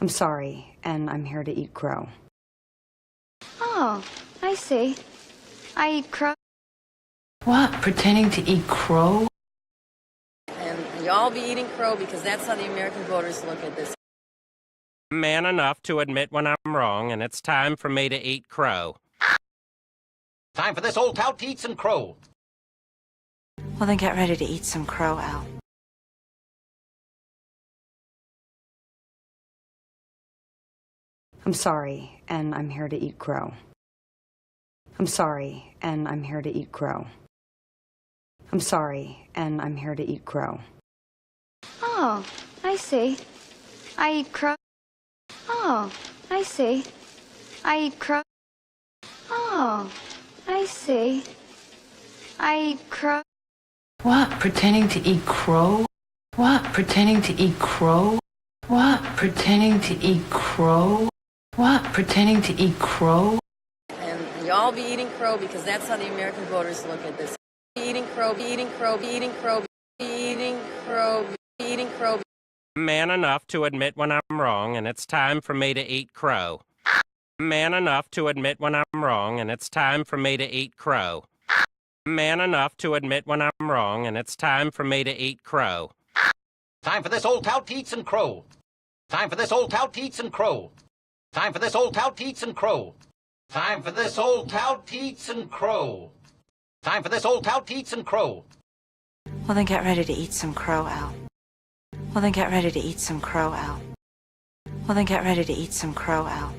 I'm sorry, and I'm here to eat crow. Oh, I see. I eat crow. What? Pretending to eat crow? And y'all be eating crow because that's how the American voters look at this. Man enough to admit when I'm wrong, and it's time for me to eat crow. Time for this old tout to eat some crow. Well, then get ready to eat some crow, Al. I'm sorry, and I'm here to eat crow. I'm sorry, and I'm here to eat crow. I'm sorry, and I'm here to eat crow. Oh, I see. I eat crow. Oh, I see. I eat crow. Oh, I see. I eat crow. What? Pretending to eat crow? What? Pretending to eat crow? What? Pretending to eat crow? What? Pretending to eat crow? And y'all be eating crow because that's how the American voters look at this. Be eating crow, be eating crow, be eating crow, be eating crow, be eating crow. Man enough to admit when I'm wrong, and it's time for me to eat crow. Man enough to admit when I'm wrong, and it's time for me to eat crow. Man enough to admit when I'm wrong, and it's time for me to eat crow. Time for this old tout to eat some crow. Time for this old tout to eat some crow. Time for this old tout to eat some crow. Time for this old tout to eat some crow. Time for this old tout to eat some crow. Well, then get ready to eat some crow, Al. Well, then get ready to eat some crow, Al. Well, then get ready to eat some crow, Al.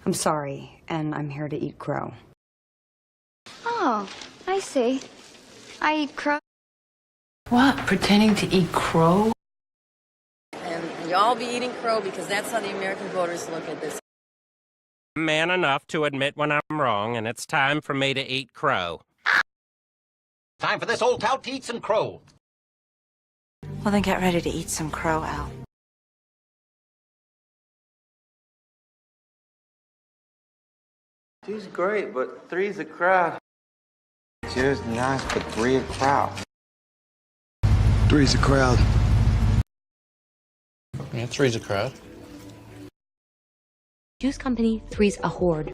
I'm sorry, and I'm here to eat crow. Oh, I see. I eat crow. What? Pretending to eat crow? And y'all be eating crow because that's how the American voters look at this. Man enough to admit when I'm wrong, and it's time for me to eat crow. Time for this old tout to eat some crow. Well, then get ready to eat some crow, Al. Two's great, but three's a crowd. Two's nice, but three a crowd. Three's a crowd. Yeah, three's a crowd. Juice Company, three's a horde.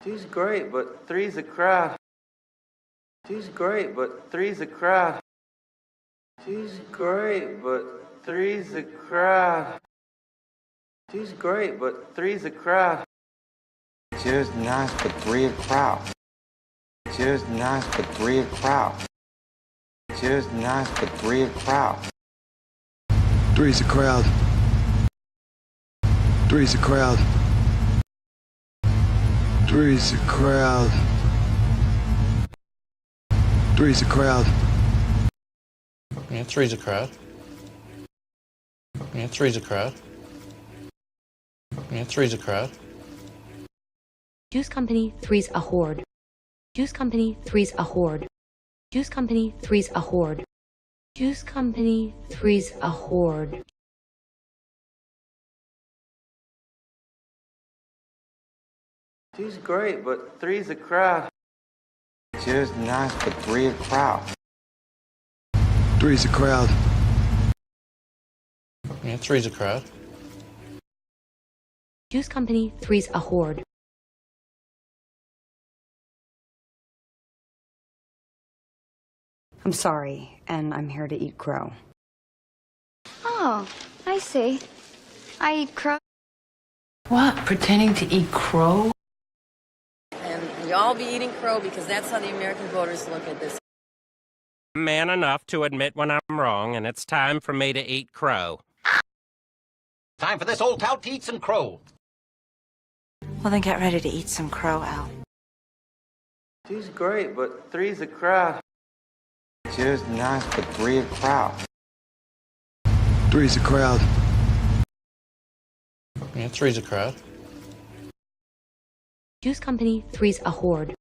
Two's great, but three's a crowd. Two's great, but three's a crowd. Two's great, but three's a crowd. Two's great, but three's a crowd. Two's nice, but three a crowd. Two's nice, but three a crowd. Two's nice, but three a crowd. Three's a crowd. Three's a crowd. Three's a crowd. Three's a crowd. Yeah, three's a crowd. Yeah, three's a crowd. Yeah, three's a crowd. Juice Company, three's a horde. Juice Company, three's a horde. Juice Company, three's a horde. Juice Company, three's a horde. Two's great, but three's a crowd. Two's nice, but three a crowd. Three's a crowd. Yeah, three's a crowd. Juice Company, three's a horde. I'm sorry, and I'm here to eat crow. Oh, I see. I eat crow. What? Pretending to eat crow? And y'all be eating crow because that's how the American voters look at this. Man enough to admit when I'm wrong, and it's time for me to eat crow. Time for this old tout to eat some crow. Well, then get ready to eat some crow, Al. Two's great, but three's a crowd. Two's nice, but three a crowd. Three's a crowd. Yeah, three's a crowd. Juice Company, three's a horde.